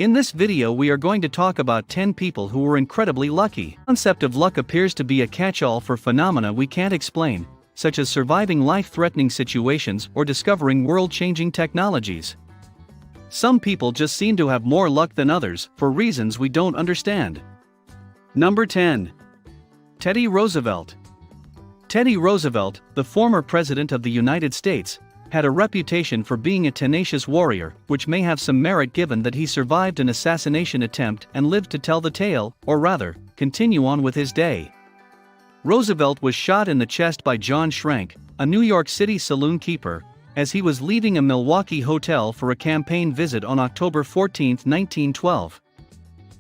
In this video we are going to talk about 10 people who were incredibly lucky. The concept of luck appears to be a catch-all for phenomena we can't explain, such as surviving life-threatening situations or discovering world-changing technologies. Some people just seem to have more luck than others, for reasons we don't understand. Number 10. Teddy Roosevelt. Teddy Roosevelt, the former President of the United States, had a reputation for being a tenacious warrior, which may have some merit given that he survived an assassination attempt and lived to tell the tale, or rather, continue on with his day. Roosevelt was shot in the chest by John Schrank, a New York City saloon keeper, as he was leaving a Milwaukee hotel for a campaign visit on October 14, 1912.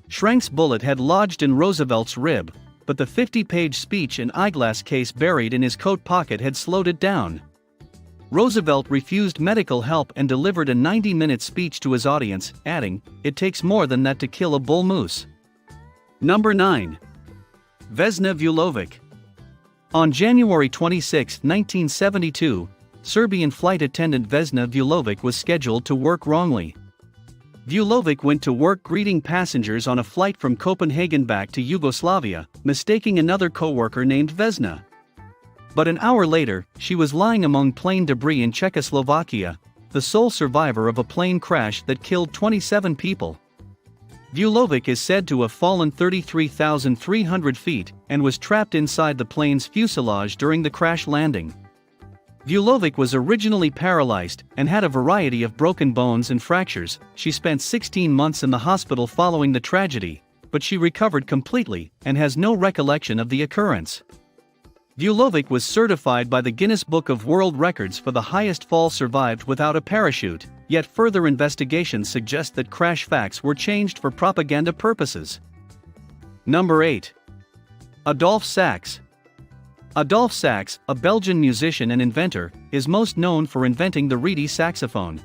Schrank's bullet had lodged in Roosevelt's rib, but the 50-page speech and eyeglass case buried in his coat pocket had slowed it down. Roosevelt refused medical help and delivered a 90-minute speech to his audience, adding, "It takes more than that to kill a bull moose." Number 9. Vesna Vulovic. On January 26, 1972, Serbian flight attendant Vesna Vulovic was scheduled to work wrongly. Vulovic went to work greeting passengers on a flight from Copenhagen back to Yugoslavia, mistaking another co-worker named Vesna. But an hour later, she was lying among plane debris in Czechoslovakia, the sole survivor of a plane crash that killed 27 people. Vulovic is said to have fallen 33,300 feet and was trapped inside the plane's fuselage during the crash landing. Vulovic was originally paralyzed and had a variety of broken bones and fractures. She spent 16 months in the hospital following the tragedy, but she recovered completely and has no recollection of the occurrence. Vulovic was certified by the Guinness Book of World Records for the highest fall survived without a parachute, yet further investigations suggest that crash facts were changed for propaganda purposes. Number 8. Adolphe Sax. Adolphe Sax, a Belgian musician and inventor, is most known for inventing the reedy saxophone.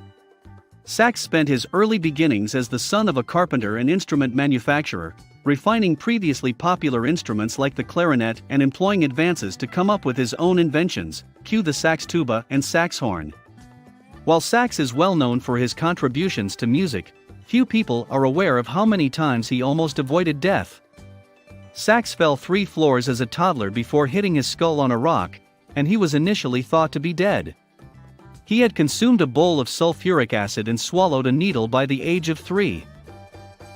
Sax spent his early beginnings as the son of a carpenter and instrument manufacturer, refining previously popular instruments like the clarinet and employing advances to come up with his own inventions, cue the sax tuba and sax horn. While Sax is well known for his contributions to music, few people are aware of how many times he almost avoided death. Sax fell 3 floors as a toddler before hitting his skull on a rock, and he was initially thought to be dead. He had consumed a bowl of sulfuric acid and swallowed a needle by the age of 3.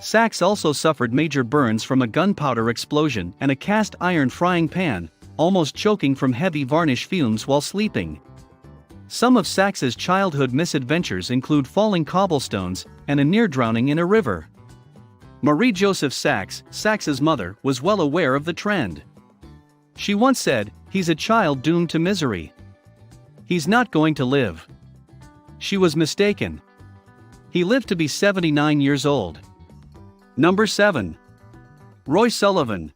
Sax also suffered major burns from a gunpowder explosion and a cast iron frying pan, almost choking from heavy varnish fumes while sleeping. Some of Sax's childhood misadventures include falling cobblestones and a near drowning in a river. Marie-Joseph Sax, Sax's mother, was well aware of the trend. She once said, "He's a child doomed to misery. He's not going to live." She was mistaken. He lived to be 79 years old. Number 7. Roy Sullivan.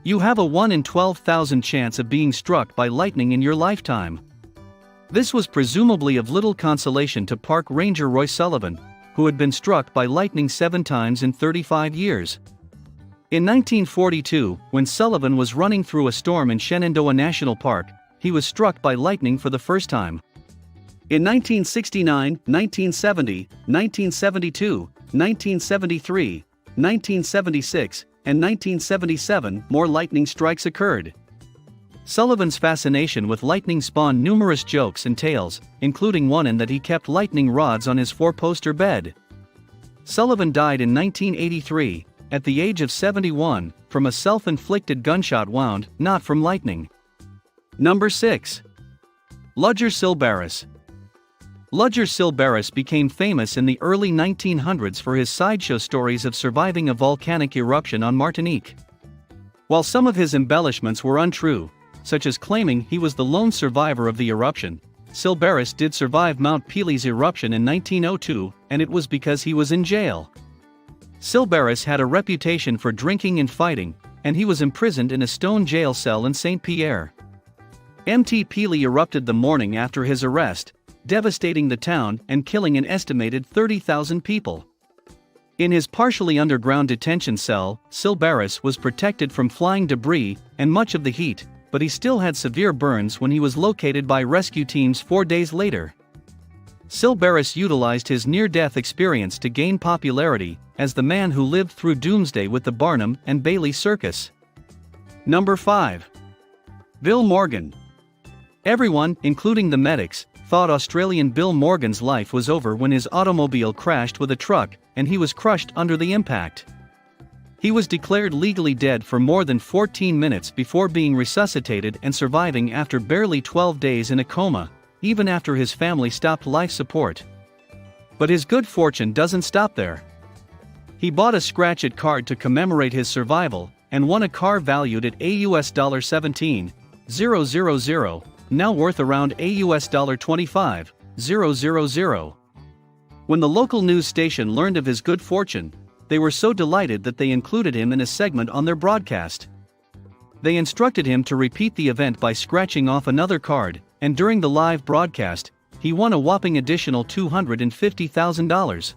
You have a 1 in 12,000 chance of being struck by lightning in your lifetime. This was presumably of little consolation to park ranger Roy Sullivan, who had been struck by lightning 7 times in 35 years. In 1942, when Sullivan was running through a storm in Shenandoah National Park, he was struck by lightning for the first time. In 1969, 1970, 1972, 1973, 1976, and 1977, more lightning strikes occurred. Sullivan's fascination with lightning spawned numerous jokes and tales, including one in that he kept lightning rods on his 4-poster bed. Sullivan died in 1983, at the age of 71, from a self-inflicted gunshot wound, not from lightning. Number 6. Ludger Silbaris. Ludger Silbaris became famous in the early 1900s for his sideshow stories of surviving a volcanic eruption on Martinique. While some of his embellishments were untrue, such as claiming he was the lone survivor of the eruption, Silbaris did survive Mount Peely's eruption in 1902, and it was because he was in jail. Silbaris had a reputation for drinking and fighting, and he was imprisoned in a stone jail cell in St. Pierre. Mt. Peely erupted the morning after his arrest, devastating the town and killing an estimated 30,000 people. In his partially underground detention cell, Silbaris was protected from flying debris and much of the heat, but he still had severe burns when he was located by rescue teams 4 days later. Silberis utilized his near-death experience to gain popularity as the man who lived through doomsday with the Barnum and Bailey Circus. Number 5. Bill Morgan. Everyone, including the medics, thought Australian Bill Morgan's life was over when his automobile crashed with a truck and he was crushed under the impact. He was declared legally dead for more than 14 minutes before being resuscitated and surviving after barely 12 days in a coma, even after his family stopped life support. But his good fortune doesn't stop there. He bought a scratch-it card to commemorate his survival and won a car valued at $17,000, now worth around $25,000. When the local news station learned of his good fortune, they were so delighted that they included him in a segment on their broadcast. They instructed him to repeat the event by scratching off another card, and during the live broadcast, he won a whopping additional $250,000.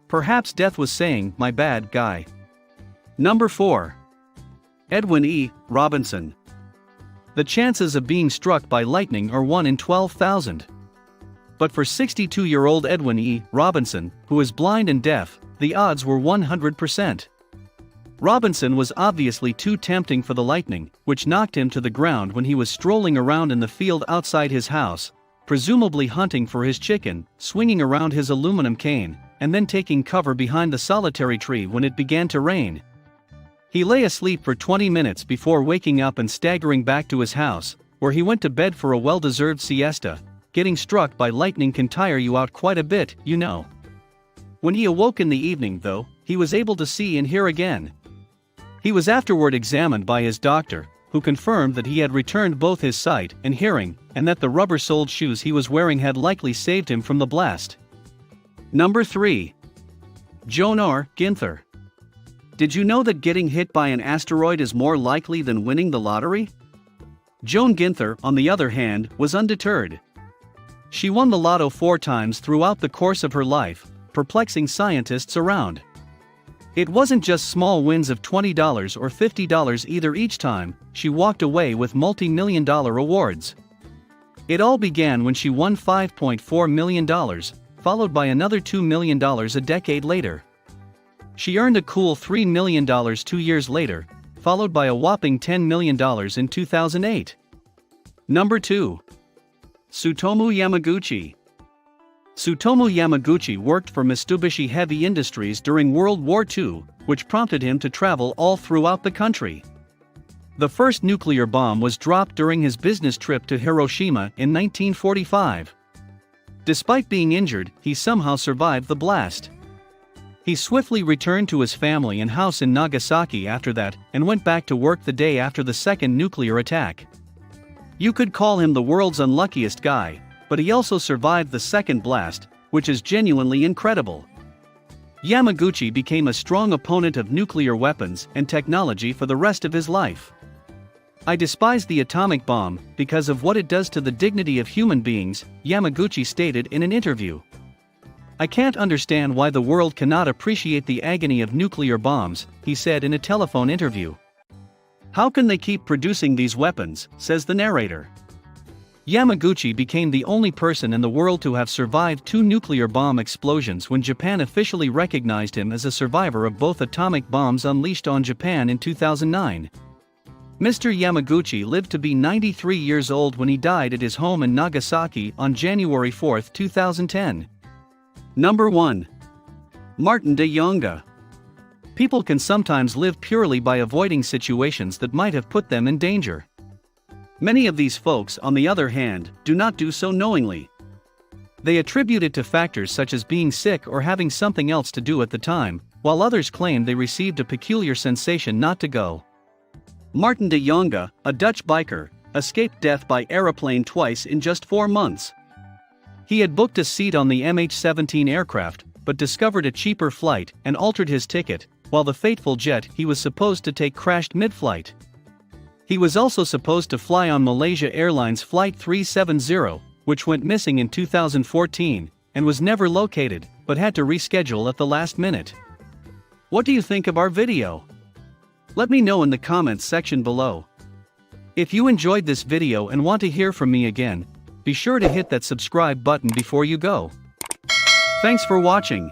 Perhaps death was saying, "My bad, guy." Number 4. Edwin E. Robinson. The chances of being struck by lightning are 1 in 12,000. But for 62-year-old Edwin E. Robinson, who is blind and deaf, the odds were 100%. Robinson was obviously too tempting for the lightning, which knocked him to the ground when he was strolling around in the field outside his house, presumably hunting for his chicken, swinging around his aluminum cane, and then taking cover behind the solitary tree when it began to rain. He lay asleep for 20 minutes before waking up and staggering back to his house, where he went to bed for a well-deserved siesta. Getting struck by lightning can tire you out quite a bit, you know. When he awoke in the evening, though, he was able to see and hear again. He was afterward examined by his doctor, who confirmed that he had returned both his sight and hearing, and that the rubber-soled shoes he was wearing had likely saved him from the blast. Number 3. Joan R. Ginther. Did you know that getting hit by an asteroid is more likely than winning the lottery? Joan Ginther, on the other hand, was undeterred. She won the lotto 4 times throughout the course of her life, perplexing scientists around. It wasn't just small wins of $20 or $50 either. Each time, she walked away with multi-million-dollar awards. It all began when she won $5.4 million, followed by another $2 million a decade later. She earned a cool $3 million 2 years later, followed by a whopping $10 million in 2008. Number 2. Tsutomu Yamaguchi. Tsutomu Yamaguchi worked for Mitsubishi Heavy Industries during World War II, which prompted him to travel all throughout the country. The first nuclear bomb was dropped during his business trip to Hiroshima in 1945. Despite being injured, he somehow survived the blast. He swiftly returned to his family and house in Nagasaki after that, and went back to work the day after the second nuclear attack. You could call him the world's unluckiest guy, but he also survived the second blast, which is genuinely incredible. Yamaguchi became a strong opponent of nuclear weapons and technology for the rest of his life. "I despise the atomic bomb because of what it does to the dignity of human beings," Yamaguchi stated in an interview. "I can't understand why the world cannot appreciate the agony of nuclear bombs," he said in a telephone interview. "How can they keep producing these weapons?" says the narrator. Yamaguchi became the only person in the world to have survived 2 nuclear bomb explosions when Japan officially recognized him as a survivor of both atomic bombs unleashed on Japan in 2009. Mr. Yamaguchi lived to be 93 years old when he died at his home in Nagasaki on January 4, 2010. Number 1. Martin de Jonge. People can sometimes live purely by avoiding situations that might have put them in danger. Many of these folks, on the other hand, do not do so knowingly. They attribute it to factors such as being sick or having something else to do at the time, while others claim they received a peculiar sensation not to go. Martin de Jonge, a Dutch biker, escaped death by aeroplane twice in just 4 months. He had booked a seat on the MH17 aircraft, but discovered a cheaper flight and altered his ticket, while the fateful jet he was supposed to take crashed mid-flight. He was also supposed to fly on Malaysia Airlines Flight 370, which went missing in 2014, and was never located, but had to reschedule at the last minute. What do you think of our video? Let me know in the comments section below. If you enjoyed this video and want to hear from me again, be sure to hit that subscribe button before you go. Thanks for watching.